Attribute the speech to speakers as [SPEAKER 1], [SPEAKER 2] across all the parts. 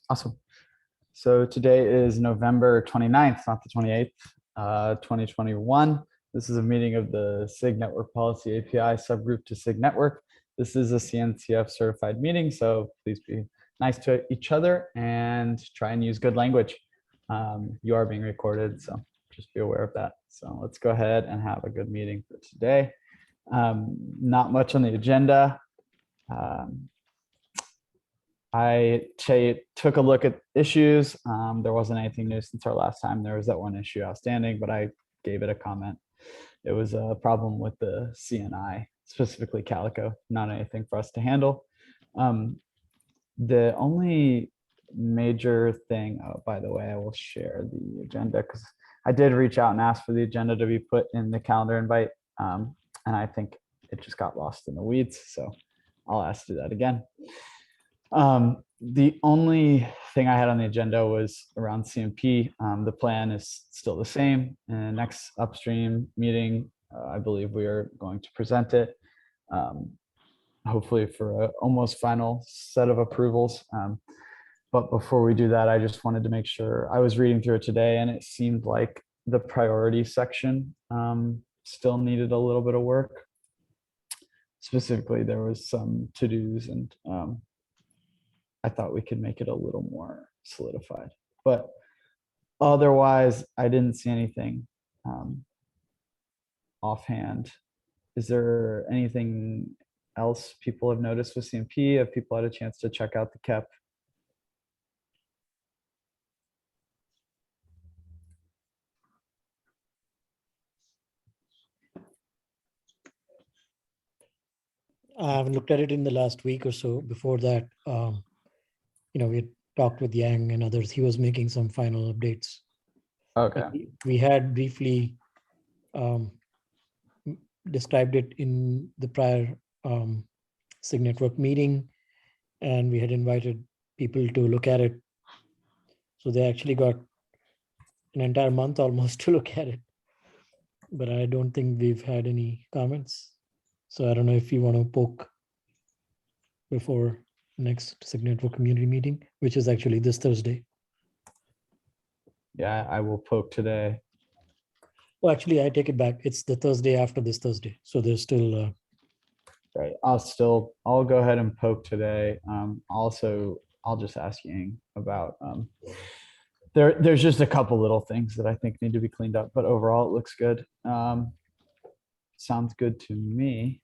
[SPEAKER 1] Awesome. So today is November 29th, not the 28th, 2021. This is a meeting of the SIG Network Policy API subgroup to SIG Network. This is a CNCF certified meeting, so please be nice to each other and try and use good language. You are being recorded, so just be aware of that. So let's go ahead and have a good meeting for today. Not much on the agenda. I took a look at issues. There wasn't anything new since our last time. There was that one issue outstanding, but I gave it a comment. It was a problem with the CNI, specifically Calico, not anything for us to handle. The only major thing, oh, by the way, I will share the agenda because I did reach out and ask for the agenda to be put in the calendar invite. And I think it just got lost in the weeds. So I'll ask to do that again. The only thing I had on the agenda was around CMP. The plan is still the same. In the next upstream meeting, I believe we are going to present it, hopefully for an almost final set of approvals. But before we do that, I just wanted to make sure. I was reading through it today and it seemed like the priority section still needed a little bit of work. Specifically, there was some to-dos and I thought we could make it a little more solidified, but otherwise I didn't see anything offhand. Is there anything else people have noticed with CMP? Have people had a chance to check out the KEP?
[SPEAKER 2] I haven't looked at it in the last week or so. Before that, we had talked with Yang and others. He was making some final updates.
[SPEAKER 1] Okay.
[SPEAKER 2] We had briefly described it in the prior SIG Network meeting, and we had invited people to look at it. So they actually got an entire month almost to look at it. But I don't think we've had any comments. So I don't know if you want to poke before next SIG Network community meeting, which is actually this Thursday.
[SPEAKER 1] Yeah, I will poke today.
[SPEAKER 2] Well, actually, I take it back. It's the Thursday after this Thursday. So there's still...
[SPEAKER 1] Right. I'll go ahead and poke today. Also, I'll just ask Yang about, there's just a couple little things that I think need to be cleaned up, but overall it looks good. Sounds good to me.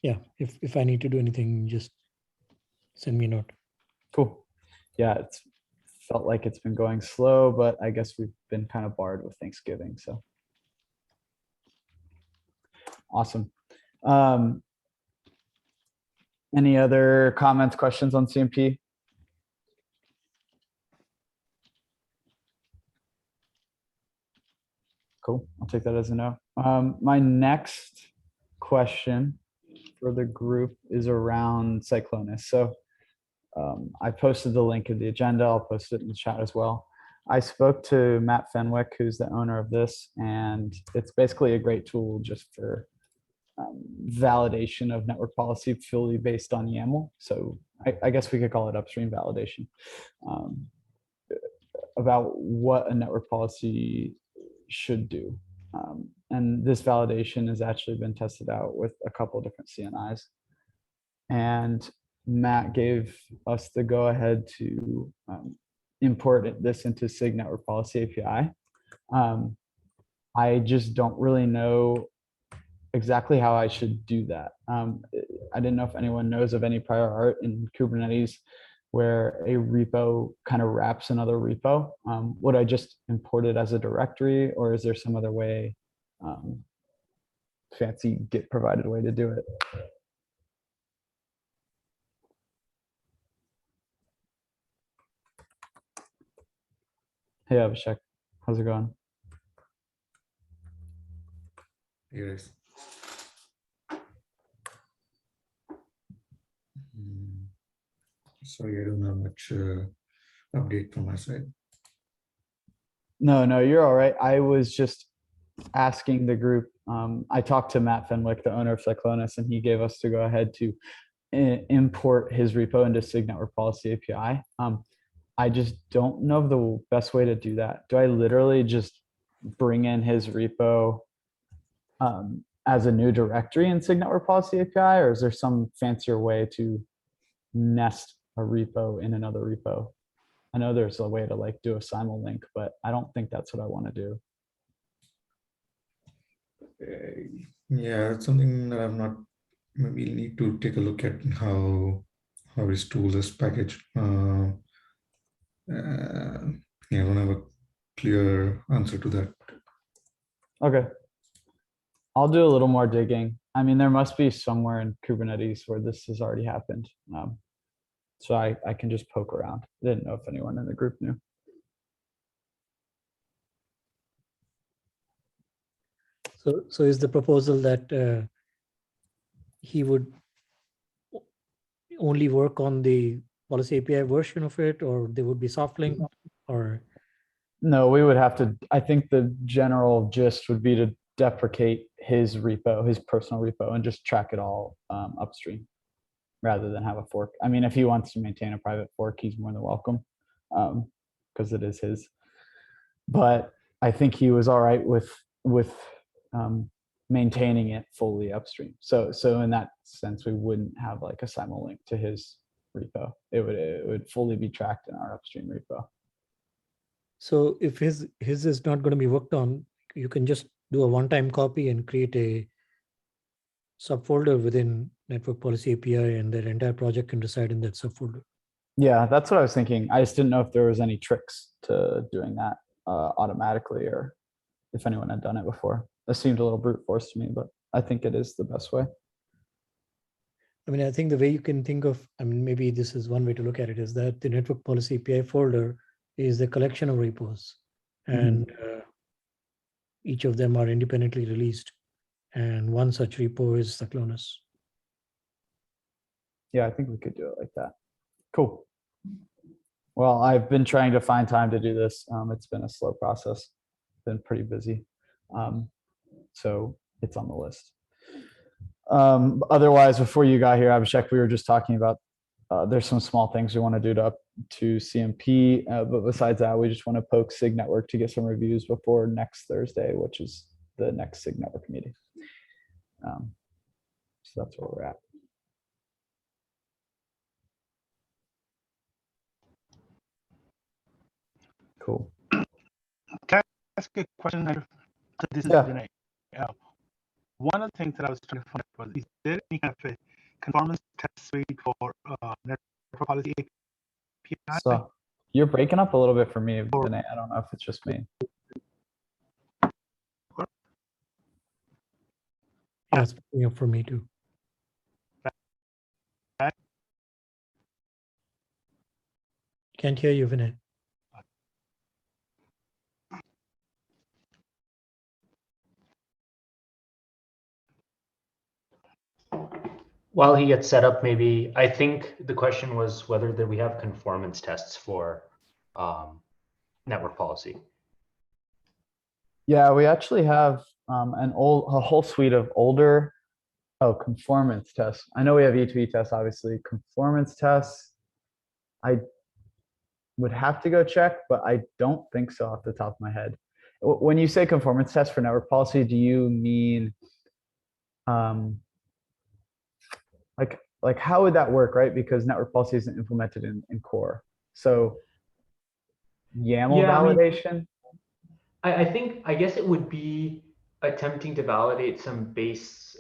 [SPEAKER 2] Yeah, if I need to do anything, just send me a note.
[SPEAKER 1] Cool. Yeah, it's felt like it's been going slow, but I guess we've been kind of barred with Thanksgiving, so. Awesome. Any other comments, questions on CMP? Cool, I'll take that as a no. My next question for the group is around Cyclonus. So I posted the link in the agenda. I'll post it in the chat as well. I spoke to Matt Fenwick, who's the owner of this, and it's basically a great tool just for validation of network policy fully based on YAML. So I guess we could call it upstream validation about what a network policy should do. And this validation has actually been tested out with a couple of different CNIs. And Matt gave us the go ahead to import this into SIG Network Policy API. I just don't really know exactly how I should do that. I didn't know if anyone knows of any prior art in Kubernetes where a repo kind of wraps another repo. Would I just import it as a directory, or is there some other way, fancy Git provided way to do it? Hey, Abhishek, how's it going?
[SPEAKER 3] Yes. Sorry, I don't have much update from my side.
[SPEAKER 1] No, you're all right. I was just asking the group. I talked to Matt Fenwick, the owner of Cyclonus, and he gave us to go ahead to import his repo into SIG Network Policy API. I just don't know the best way to do that. Do I literally just bring in his repo as a new directory in SIG Network Policy API, or is there some fancier way to nest a repo in another repo? I know there's a way to like do a simulink, but I don't think that's what I want to do.
[SPEAKER 3] Yeah, that's something that I've not. Maybe need to take a look at how his tool is packaged. Yeah, I don't have a clear answer to that.
[SPEAKER 1] Okay. I'll do a little more digging. I mean, there must be somewhere in Kubernetes where this has already happened. So I can just poke around. I didn't know if anyone in the group knew.
[SPEAKER 2] So is the proposal that he would only work on the policy API version of it, or they would be soft linked, or?
[SPEAKER 1] No, we would have to, I think the general gist would be to deprecate his repo, his personal repo, and just track it all upstream rather than have a fork. I mean, if he wants to maintain a private fork, he's more than welcome because it is his. But I think he was all right with maintaining it fully upstream. So in that sense, we wouldn't have like a simulink to his repo. It would fully be tracked in our upstream repo.
[SPEAKER 2] So if his is not going to be worked on, you can just do a one-time copy and create a subfolder within Network Policy API, and that entire project can reside in that subfolder.
[SPEAKER 1] Yeah, that's what I was thinking. I just didn't know if there was any tricks to doing that automatically, or if anyone had done it before. That seemed a little brute force to me, but I think it is the best way.
[SPEAKER 2] I mean, I think the way you can think of, I mean, maybe this is one way to look at it, is that the Network Policy API folder is a collection of repos, and each of them are independently released. And one such repo is Cyclonus.
[SPEAKER 1] Yeah, I think we could do it like that. Cool. Well, I've been trying to find time to do this. It's been a slow process. Been pretty busy. So it's on the list. Otherwise, before you got here, Abhishek, we were just talking about there's some small things we want to do to CMP, but besides that, we just want to poke SIG Network to get some reviews before next Thursday, which is the next SIG Network meeting. So that's where we're at. Cool.
[SPEAKER 4] Can I ask a question? So this is Vinay. One of the things that I was trying to find out was, is there any kind of a conformance test suite for network policy API?
[SPEAKER 1] So you're breaking up a little bit for me, Vinay. I don't know if it's just me.
[SPEAKER 2] Yeah, it's breaking up for me too. Can't hear you, Vinay.
[SPEAKER 5] While he gets set up, maybe, I think the question was whether that we have conformance tests for network policy.
[SPEAKER 1] Yeah, we actually have a whole suite of older conformance tests. I know we have E2E tests, obviously. Conformance tests, I would have to go check, but I don't think so off the top of my head. When you say conformance test for network policy, do you mean like how would that work, right? Because network policy isn't implemented in core. So YAML validation?
[SPEAKER 5] I think, I guess it would be attempting to validate some base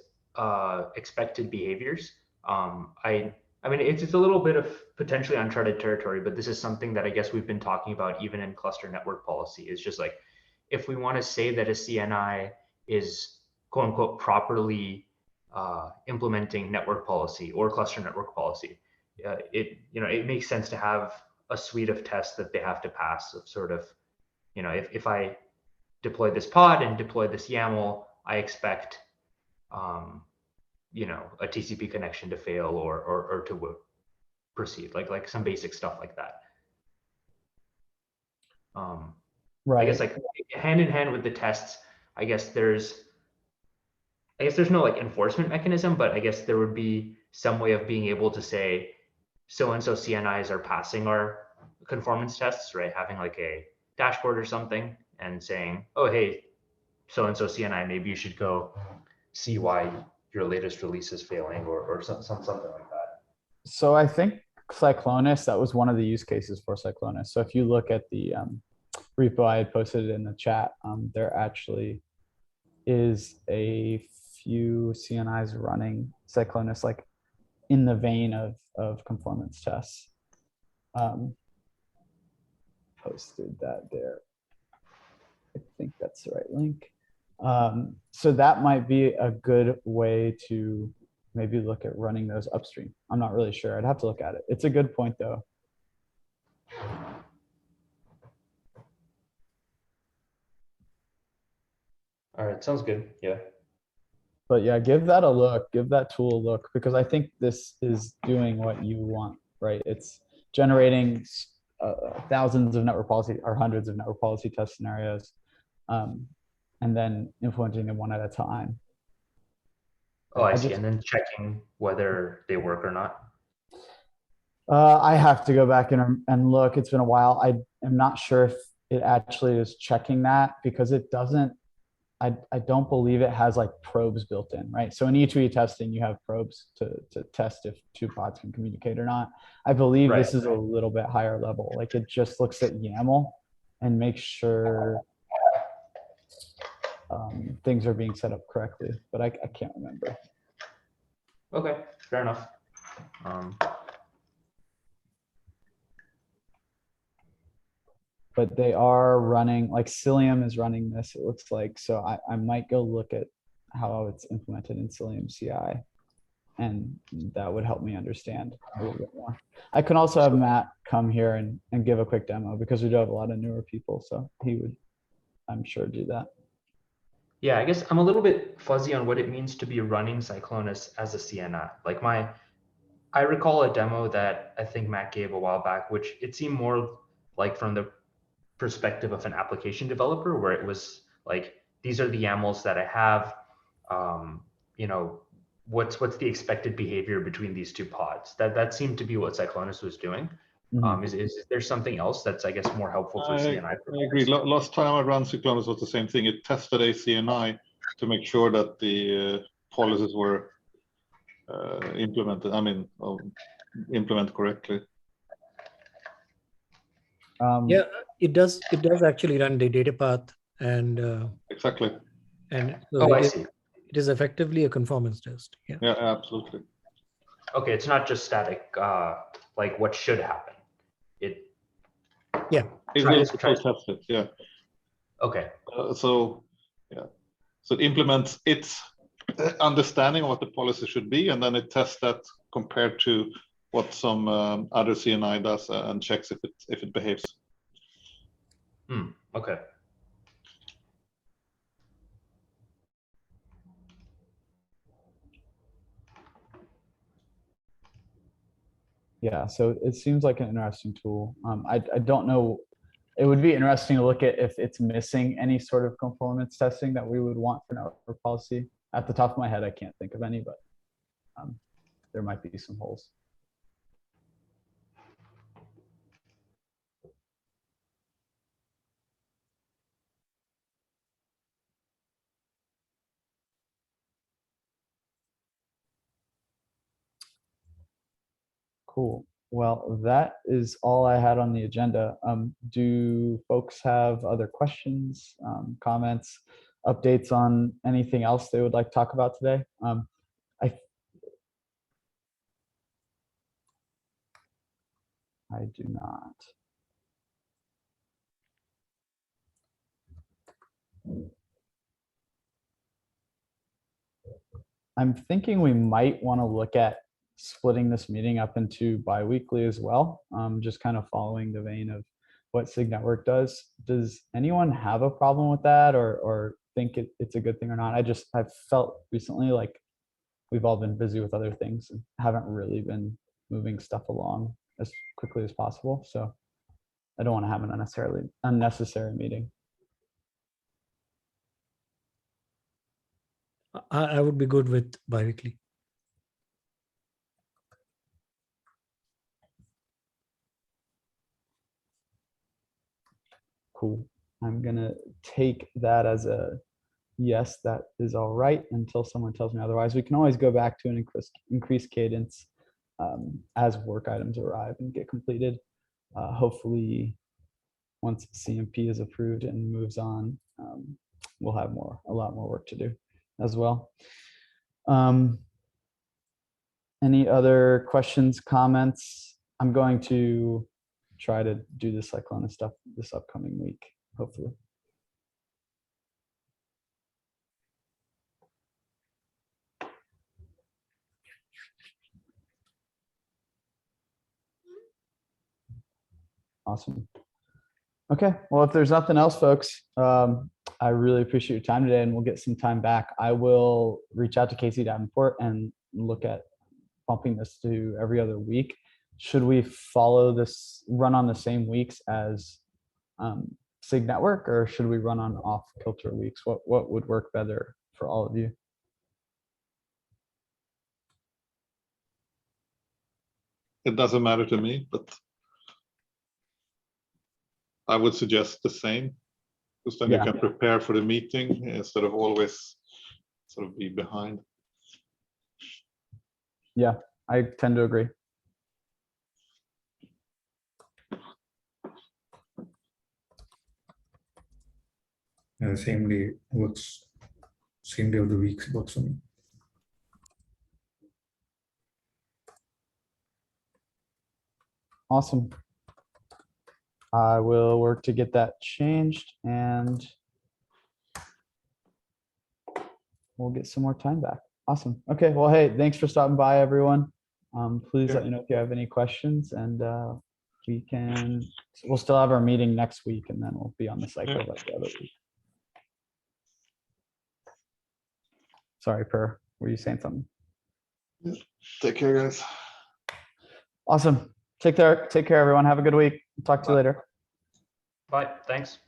[SPEAKER 5] expected behaviors. I mean, it's a little bit of potentially uncharted territory, but this is something that I guess we've been talking about even in cluster network policy. Is just like, if we want to say that a CNI is quote unquote properly implementing network policy or cluster network policy, it makes sense to have a suite of tests that they have to pass of sort of, if I deploy this pod and deploy this YAML, I expect a TCP connection to fail or to proceed, like some basic stuff like that. Right. I guess like hand in hand with the tests, I guess there's no like enforcement mechanism, but I guess there would be some way of being able to say, so-and-so CNIs are passing our conformance tests, right? Having like a dashboard or something and saying, oh, hey, so-and-so CNI, maybe you should go see why your latest release is failing or something like that.
[SPEAKER 1] So I think Cyclonus, that was one of the use cases for Cyclonus. So if you look at the repo I had posted in the chat, there actually is a few CNIs running Cyclonus like in the vein of conformance tests. Posted that there. I think that's the right link. So that might be a good way to maybe look at running those upstream. I'm not really sure. I'd have to look at it. It's a good point though.
[SPEAKER 5] All right, sounds good. Yeah.
[SPEAKER 1] But yeah, give that a look, give that tool a look, because I think this is doing what you want, right? It's generating thousands of network policy or hundreds of network policy test scenarios, and then implementing them one at a time.
[SPEAKER 5] Oh, I see. And then checking whether they work or not.
[SPEAKER 1] I have to go back and look. It's been a while. I am not sure if it actually is checking that because it doesn't. I don't believe it has like probes built in, right? So in E2E testing, you have probes to test if two pods can communicate or not. I believe this is a little bit higher level. Like it just looks at YAML and makes sure things are being set up correctly, but I can't remember.
[SPEAKER 5] Okay, fair enough.
[SPEAKER 1] But they are running, like Cilium is running this, it looks like. So I might go look at how it's implemented in Cilium CI, and that would help me understand a little bit more. I can also have Matt come here and give a quick demo because we do have a lot of newer people. So he would, I'm sure, do that.
[SPEAKER 5] Yeah, I guess I'm a little bit fuzzy on what it means to be running Cyclonus as a CNI. Like I recall a demo that I think Matt gave a while back, which it seemed more like from the perspective of an application developer, where it was like, these are the YAMLs that I have. You know, what's the expected behavior between these two pods? That seemed to be what Cyclonus was doing.
[SPEAKER 1] Mm-hmm.
[SPEAKER 5] Is there something else that's, I guess, more helpful for CNI?
[SPEAKER 3] I agree. Last time I ran Cyclonus was the same thing. It tested a CNI to make sure that the policies were implemented. I mean, implemented correctly.
[SPEAKER 2] Yeah, it does actually run the data path and
[SPEAKER 3] Exactly.
[SPEAKER 2] And so
[SPEAKER 5] I see.
[SPEAKER 2] It is effectively a conformance test. Yeah.
[SPEAKER 3] Yeah, absolutely.
[SPEAKER 5] Okay, it's not just static, like what should happen. It
[SPEAKER 3] will test it. Yeah.
[SPEAKER 5] Okay.
[SPEAKER 3] So it implements its understanding of what the policy should be, and then it tests that compared to what some other CNI does and checks if it behaves.
[SPEAKER 5] Okay.
[SPEAKER 1] Yeah, so it seems like an interesting tool. I don't know. It would be interesting to look at if it's missing any sort of conformance testing that we would want for network policy. At the top of my head, I can't think of any, but there might be some holes. Cool. Well, that is all I had on the agenda. Do folks have other questions, comments, updates on anything else they would like to talk about today? I do not. I'm thinking we might want to look at splitting this meeting up into bi-weekly as well, just kind of following the vein of what SIG Network does. Does anyone have a problem with that or think it's a good thing or not? I've felt recently like we've all been busy with other things and haven't really been moving stuff along as quickly as possible. So I don't want to have an unnecessary meeting.
[SPEAKER 2] I would be good with bi-weekly.
[SPEAKER 1] Cool. I'm gonna take that as a yes, that is all right until someone tells me otherwise. We can always go back to an increased cadence as work items arrive and get completed. Hopefully, once CMP is approved and moves on, we'll have a lot more work to do as well. Any other questions, comments? I'm going to try to do the Cyclona stuff this upcoming week, hopefully. Awesome. Okay, well, if there's nothing else, folks, I really appreciate your time today, and we'll get some time back. I will reach out to Casey Davenport and look at bumping this to every other week. Should we follow this, run on the same weeks as SIG Network, or should we run on off kilter weeks? What would work better for all of you?
[SPEAKER 3] It doesn't matter to me, but I would suggest the same, because then you can prepare for the meeting instead of always sort of be behind.
[SPEAKER 1] Yeah, I tend to agree.
[SPEAKER 6] Same day works. Same day of the week works for me.
[SPEAKER 1] Awesome. I will work to get that changed, and we'll get some more time back. Awesome. Okay. Well, hey, thanks for stopping by, everyone. Please let me know if you have any questions, and we'll still have our meeting next week, and then we'll be on the cycle like the other week. Sorry, Per, were you saying something?
[SPEAKER 3] Take care, guys.
[SPEAKER 1] Awesome. Take care, everyone. Have a good week. Talk to you later.
[SPEAKER 5] Bye. Thanks.